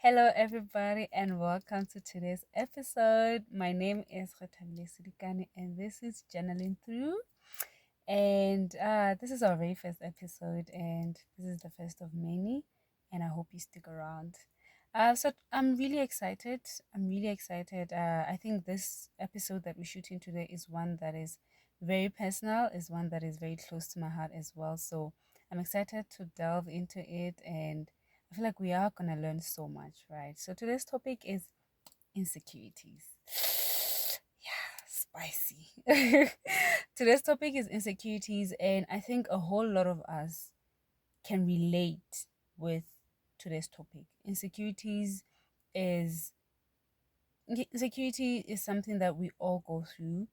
Hello, everybody, and welcome to today's episode. My name is Khathabile Sidikane, and this is Journaling Through. And this is our very first episode, and this is the first of many. And I hope you stick around. So I'm really excited. I'm really excited. I think this episode that we're shooting today is one that is very personal, is one that is very close to my heart as well. So I'm excited to delve into it, and I feel like we are gonna learn so much, right? So today's topic is insecurities. Yeah, spicy. Today's topic is insecurities, and I think a whole lot of us can relate with today's topic. Is Insecurity is something that we all go through.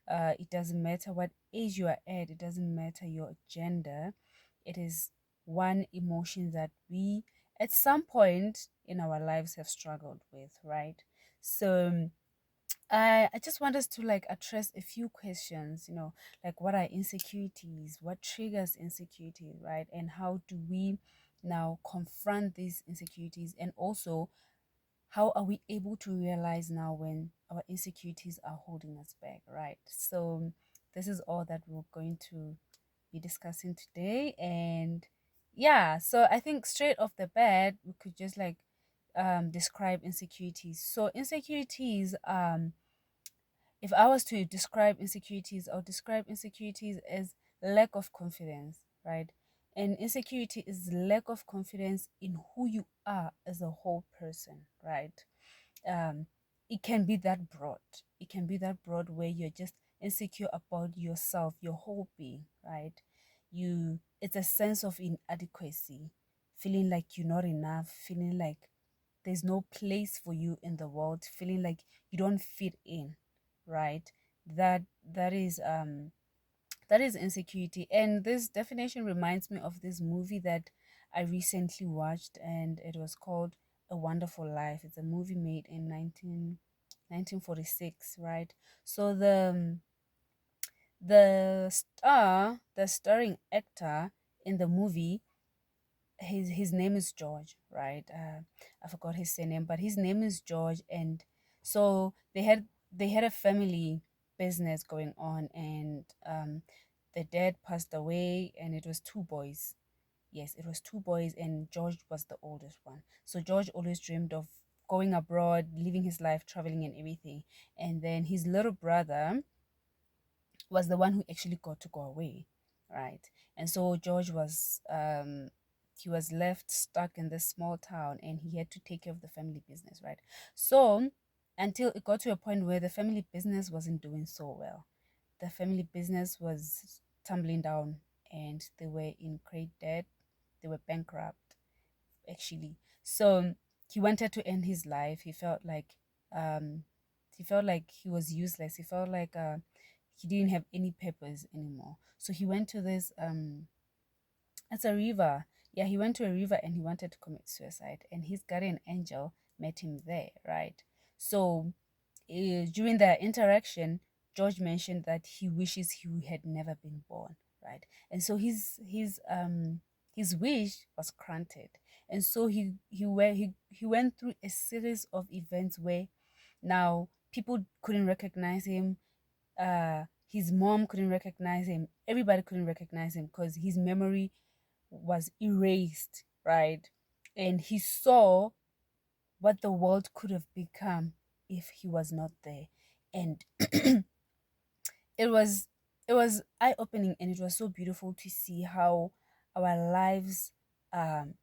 It doesn't matter what age you are at, it doesn't matter your gender. It is one emotion that we, at some point in our lives, have struggled with, right? So, I just want us to like address a few questions, like what are insecurities, what triggers insecurities, right? And how do we now confront these insecurities, and also how are we able to realize now when our insecurities are holding us back, right? So this is all that we're going to be discussing today. And yeah, so I think straight off the bat we could just like describe insecurities. So insecurities, if I was to describe insecurities, I'll describe insecurities as lack of confidence, right? And insecurity is lack of confidence in who you are as a whole person, right? um it can be that broad. It can be that broad where you're just insecure about yourself, your whole being, right? It's a sense of inadequacy, feeling like you're not enough, feeling like there's no place for you in the world, feeling like you don't fit in, right? That that is um that is insecurity. And this definition reminds me of this movie that I recently watched, and it was called A Wonderful Life. It's a movie made in 1946, right? So the starring actor in the movie, his name is George, right? I forgot his surname, but his name is George. And so they had a family business going on, and the dad passed away, and it was two boys. Yes, it was two boys, and George was the oldest one. So George always dreamed of going abroad, living his life, traveling and everything. And then his little brother was the one who actually got to go away, right? And so George was he was left stuck in this small town, and he had to take care of the family business, right? So until it got to a point where the family business wasn't doing so well. The family business was tumbling down, and they were in great debt. They were bankrupt, actually. So he wanted to end his life. Um he felt like he was useless. He felt like he didn't have any purpose anymore. So he went to this it's a river. Yeah, he went to a river and he wanted to commit suicide, and his guardian angel met him there, right? So during their interaction, George mentioned that he wishes he had never been born, right? And so his wish was granted. And so he went through a series of events where now people couldn't recognize him. His mom couldn't recognize him. Everybody couldn't recognize him because his memory was erased, right? And he saw what the world could have become if he was not there. And it was it was eye opening, and it was so beautiful to see how our lives, um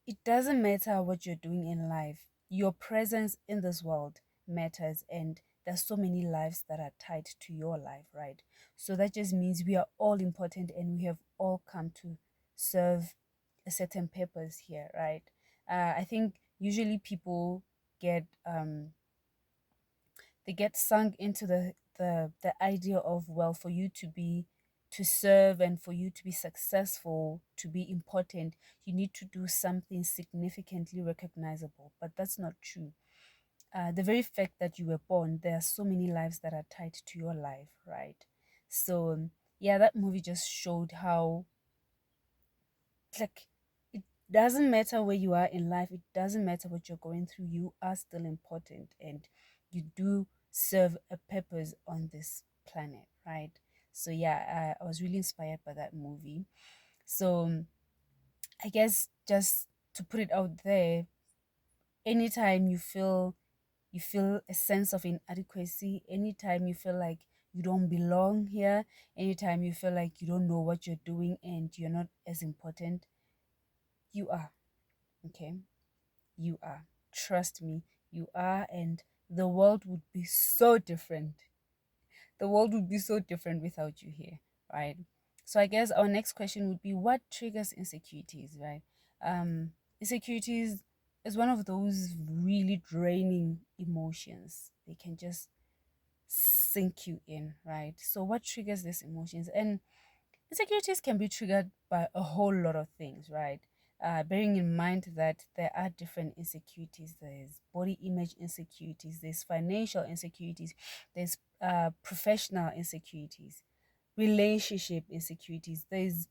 it doesn't matter what you're doing in life, your presence in this world matters. And there's so many lives that are tied to your life, right? So that just means we are all important, and we have all come to serve a certain purpose here, right? I think usually people get they get sunk into the idea of, well, for you to serve and for you to be successful, to be important, you need to do something significantly recognizable. But that's not true. The very fact that you were born, there are so many lives that are tied to your life, right? So yeah, that movie just showed how, like, it doesn't matter where you are in life, it doesn't matter what you're going through, you are still important and you do serve a purpose on this planet, right? So yeah, I was really inspired by that movie. So I guess just to put it out there, anytime you feel a sense of inadequacy, anytime you feel like you don't belong here, anytime you feel like you don't know what you're doing and you're not as important, you are, okay? You are. Trust me, you are, and the world would be so different. The world would be so different without you here, right? So I guess our next question would be, what triggers insecurities, right? Insecurities is one of those really draining emotions. They can just sink you in, right? So what triggers these emotions? And insecurities can be triggered by a whole lot of things, right? Bearing in mind that there are different insecurities. There's body image insecurities, there's financial insecurities, there's professional insecurities, relationship insecurities. There's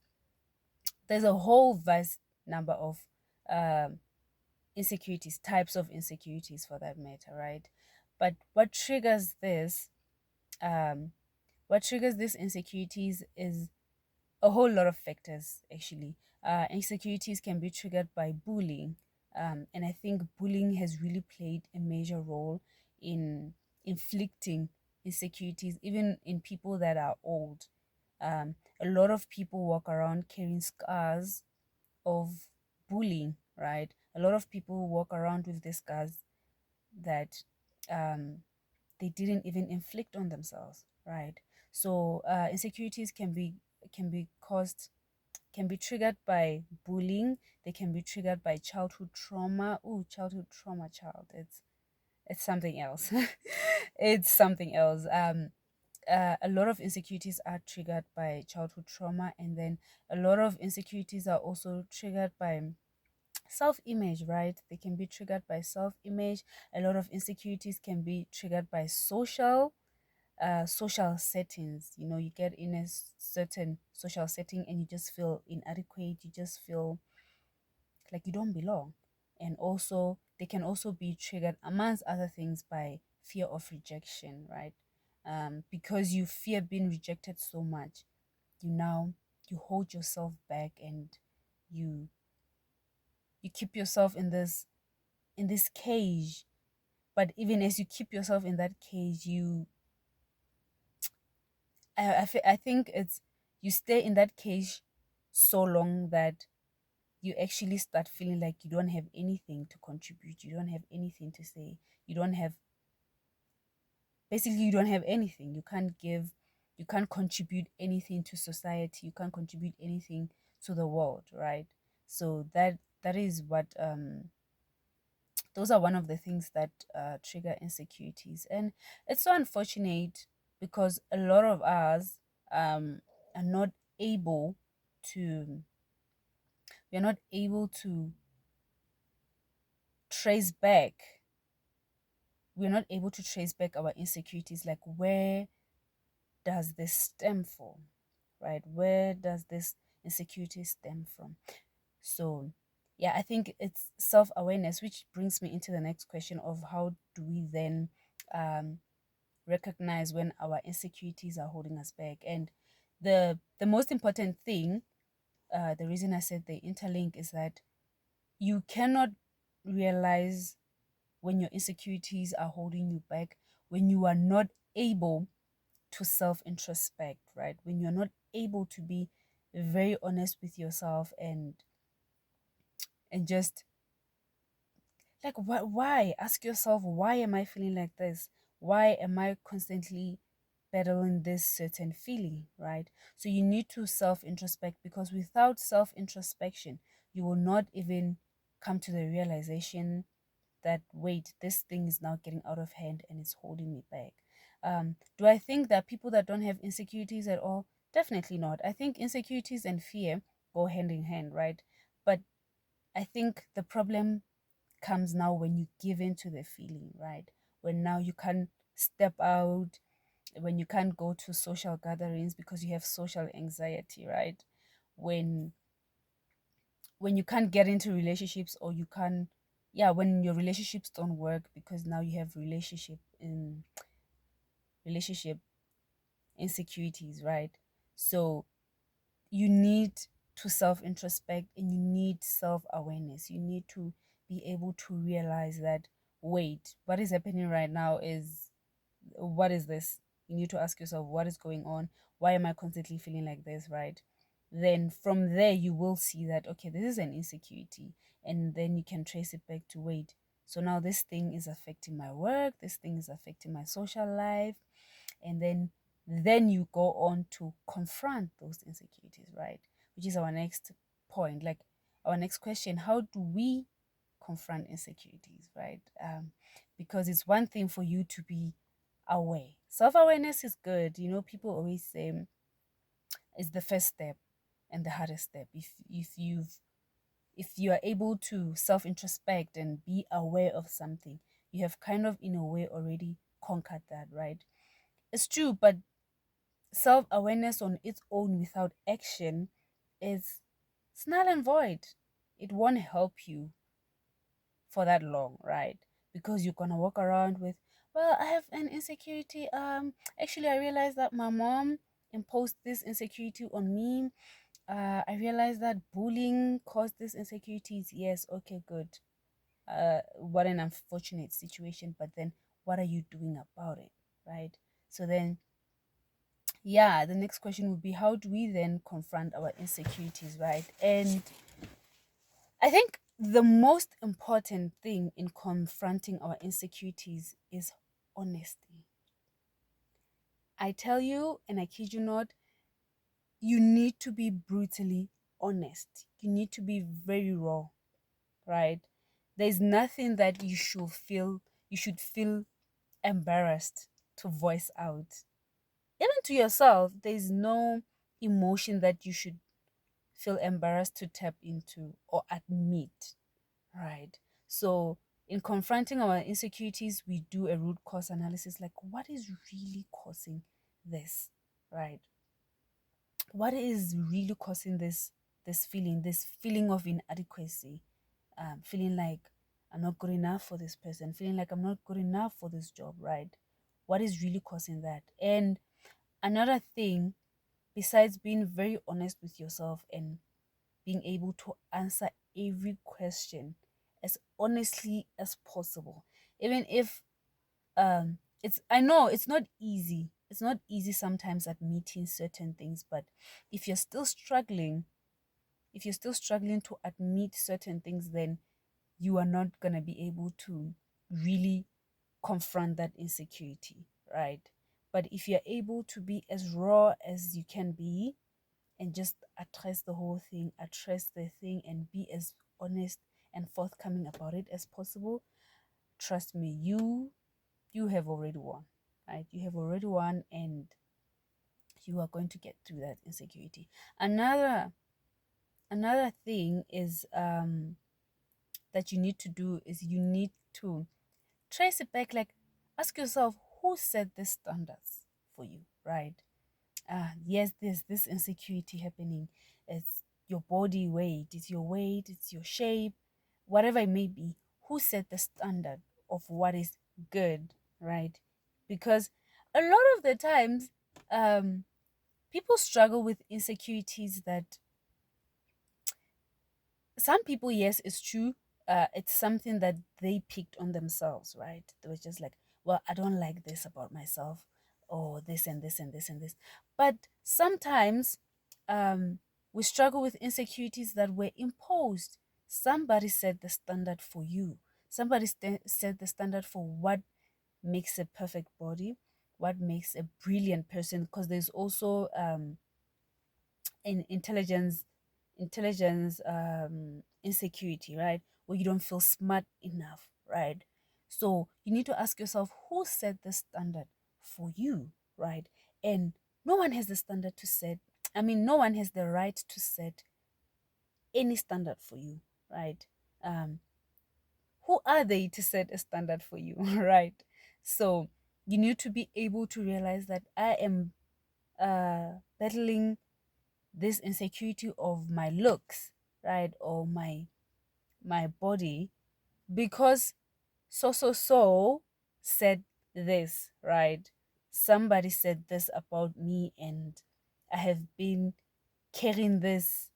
a whole vast number of um, insecurities, types of insecurities for that matter, right? But um, what triggers these insecurities is a whole lot of factors actually. Insecurities can be triggered by bullying, and I think bullying has really played a major role in inflicting insecurities, even in people that are old. A lot of people walk around carrying scars of bullying, right? A lot of people walk around with the scars that um, they didn't even inflict on themselves, right? So insecurities can be caused can be triggered by bullying. They can be triggered by childhood trauma. Oh, childhood trauma, child. It's something else. It's something else. A lot of insecurities are triggered by childhood trauma, and then a lot of insecurities are also triggered by self-image, right? They can be triggered by self-image. A lot of insecurities can be triggered by social settings. You know, you get in a certain social setting and you just feel inadequate, you just feel like you don't belong. And also they can also be triggered, amongst other things, by fear of rejection, right? Because you fear being rejected so much, you now you hold yourself back, and you you keep yourself in this cage. But even as you keep yourself in that cage, I think it's you stay in that cage so long that you actually start feeling like you don't have anything to contribute, you don't have anything to say, you don't have basically you don't have anything. You can't give, you can't contribute anything to society, you can't contribute anything to the world, right? So that is what those are one of the things that trigger insecurities. And it's so unfortunate because a lot of us are not able to we're not able to trace back we're not able to trace back our insecurities, like where does this stem from, right? Where does this insecurity stem from? So yeah, I think it's self-awareness, which brings me into the next question of how do we then um recognize when our insecurities are holding us back. And the most important thing, the reason I said they interlink, is that you cannot realize when your insecurities are holding you back when you are not able to self introspect, right? When you're not able to be very honest with yourself and just like why ask yourself, why am I feeling like this? Why am I constantly battling this certain feeling, right? So you need to self introspect, because without self introspection you will not even come to the realization that wait, this thing is now getting out of hand and it's holding me back. Do I think that people that don't have insecurities at all? Definitely not. I think insecurities and fear go hand in hand, right? But I think the problem comes now when you give in to the feeling, right? When now you can't step out, when you can't go to social gatherings because you have social anxiety, right? When when you can't get into relationships, or you can't, yeah, when your relationships don't work because now you have relationship insecurities, right? So you need to self introspect, and you need self awareness. You need to be able to realize that, wait, what is happening right now is, what is this? You need to ask yourself, what is going on? Why am I constantly feeling like this, right? Then from there, you will see that, okay, this is an insecurity. And then you can trace it back to, wait, so now this thing is affecting my work, this thing is affecting my social life. And then you go on to confront those insecurities, right? Which is our next point, like our next question: how do we confront insecurities, right? Because it's one thing for you to be aware. Self-awareness is good. People always say it's the first step and the hardest step. If you are able to self-introspect and be aware of something, you have kind of in a way already conquered that, right? It's true, but self-awareness on its own without action is, it's null and void. It won't help you for that long, right? Because you're gonna walk around with, well, I have an insecurity. Actually, I realized that my mom imposed this insecurity on me. I realized that bullying caused this insecurities. Yes, okay, good. What an unfortunate situation, but then what are you doing about it, right? So then, yeah, the next question would be, how do we then confront our insecurities, right? And I think the most important thing in confronting our insecurities is honesty. I tell you, and I kid you not, you need to be brutally honest. You need to be very raw, right? There's nothing that you should feel embarrassed to voice out. Even to yourself, there's no emotion that you should feel embarrassed to tap into or admit, right? So, in confronting our insecurities, we do a root cause analysis, like, what is really causing this, right? What is really causing this feeling of inadequacy, feeling like I'm not good enough for this person, feeling like I'm not good enough for this job, right? What is really causing that? And another thing, besides being very honest with yourself and being able to answer every question as honestly as possible, even if it's, I know it's not easy, it's not easy sometimes admitting certain things, but if you're still struggling if you're still struggling to admit certain things, then you are not going to be able to really confront that insecurity, right? But if you're able to be as raw as you can be, and just address the thing and be as honest and forthcoming about it as possible, trust me, you have already won, right? You have already won, and you are going to get through that insecurity. Another thing is, that you need to do is, you need to trace it back, like, ask yourself, who set the standards for you, right? Yes, there's this insecurity happening. It's your body weight, it's your weight, it's your shape, whatever it may be. Who set the standard of what is good, right? Because a lot of the times, people struggle with insecurities that some people, yes, it's true. It's something that they picked on themselves, right? They were just like, well, I don't like this about myself, or this and this and this and this. But sometimes, we struggle with insecurities that were imposed. Somebody set the standard for you. Somebody set the standard for what makes a perfect body, what makes a brilliant person. Because there's also, in intelligence insecurity, right? Where you don't feel smart enough, right? So you need to ask yourself, who set the standard for you, right? And no one has the standard to set, I mean, no one has the right to set any standard for you, right? um who are they to set a standard for you? Right? So you need to be able to realize that I am battling this insecurity of my looks, right? Or my body, because so said this, right? Somebody said this about me, and I have been carrying this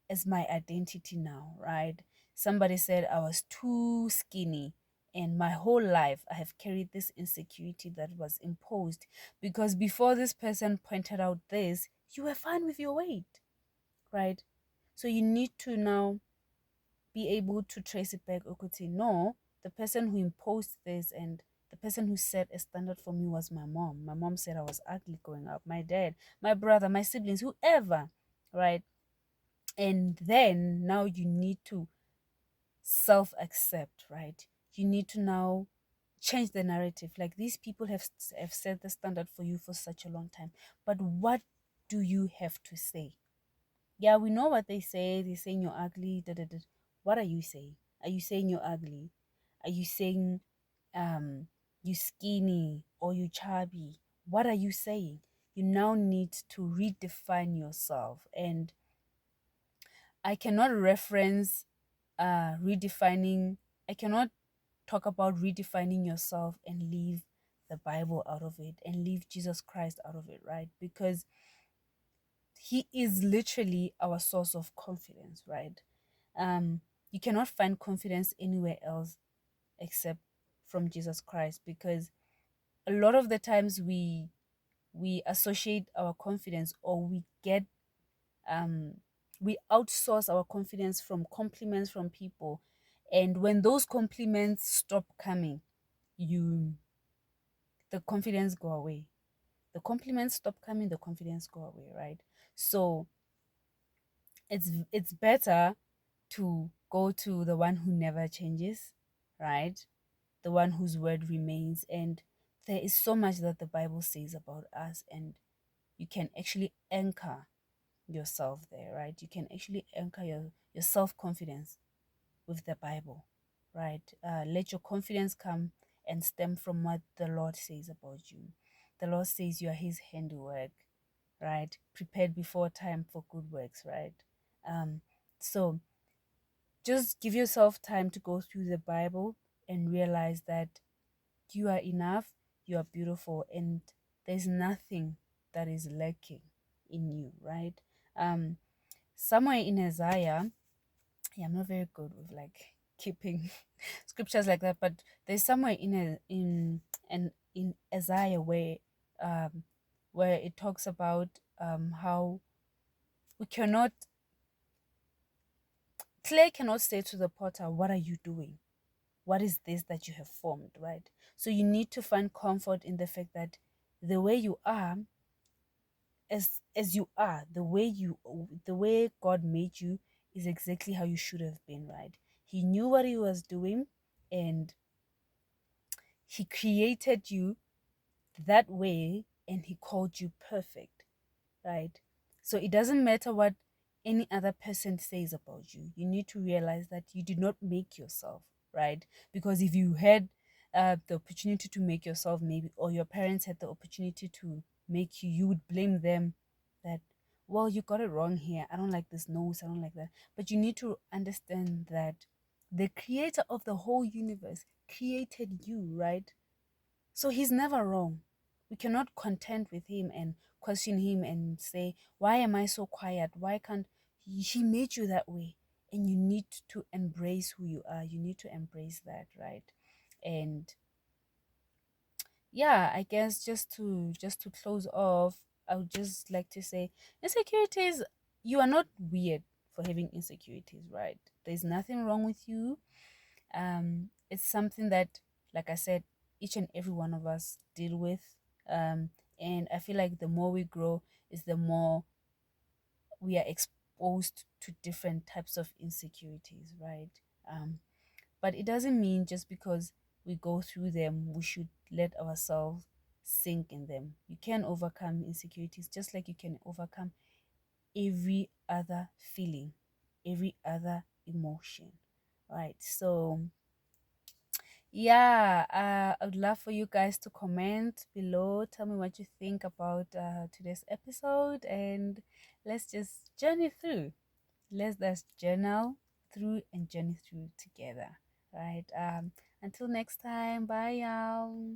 as my identity now, right? Somebody said I was too skinny, and my whole life I have carried this insecurity that was imposed because before this person pointed out this, you were fine with your weight, right? So you need to now be able to trace it back. Okuti, no, the person who imposed this and the person who set a standard for me was my mom. My mom said I was ugly growing up. My dad, my brother, my siblings, whoever, right? And then now you need to self accept, right? You need to now change the narrative. Like, these people have set the standard for you for such a long time, but what do you have to say? Yeah, we know what they say. They're saying you're ugly. Da, da, da. What are you saying? Are you saying you're ugly? Are you saying you skinny or you chubby? What are you saying? You now need to redefine yourself. And I cannot reference redefining, I cannot talk about redefining yourself and leave the Bible out of it and leave Jesus Christ out of it, right? Because he is literally our source of confidence, right? You cannot find confidence anywhere else except from Jesus Christ, because a lot of the times we associate our confidence, or um we outsource our confidence from compliments from people, and when those compliments stop coming, you the confidence go away. The compliments stop coming, the confidence go away, right? So it's better to go to the one who never changes, right? The one whose word remains. And there is so much that the Bible says about us, and you can actually anchor yourself there, right? You can actually anchor your self confidence with the Bible, right? Let your confidence come and stem from what the Lord says about you. The Lord says you are His handiwork, right? Prepared before time for good works, right? Um, so just give yourself time to go through the Bible and realize that you are enough, you are beautiful, and there's nothing that is lacking in you, right? Um, somewhere in Isaiah, yeah, I'm not very good with like keeping scriptures like that, but there's somewhere in Isaiah um where it talks about how we cannot clay cannot say to the potter, what are you doing? What is this that you have formed, right? So you need to find comfort in the fact that the way you are, as you are, the way God made you is exactly how you should have been, right? He knew what he was doing, and he created you that way, and he called you perfect, right? So it doesn't matter what any other person says about you. You need to realize that you did not make yourself, right? Because if you had the opportunity to make yourself, maybe, or your parents had the opportunity to make you, you would blame them that, well, you got it wrong here. I don't like this nose. I don't like that. But you need to understand that the creator of the whole universe created you, right? So he's never wrong. We cannot contend with him and question him and say, why am I so quiet? Why can't he made you that way? And you need to embrace who you are. You need to embrace that, right? And yeah, I guess just to close off, I would just like to say insecurities, you are not weird for having insecurities, right? There's nothing wrong with you. It's something that, like I said, each and every one of us deal with. And I feel like the more we grow is the more we are exposed to different types of insecurities, right? um but it doesn't mean just because we go through them we should let ourselves sink in them. You can overcome insecurities just like you can overcome every other feeling, every other emotion, right? So yeah, I would love for you guys to comment below. Tell me what you think about today's episode, and let's just journey through. let's journal through and journey through together, right? Until next time, bye y'all.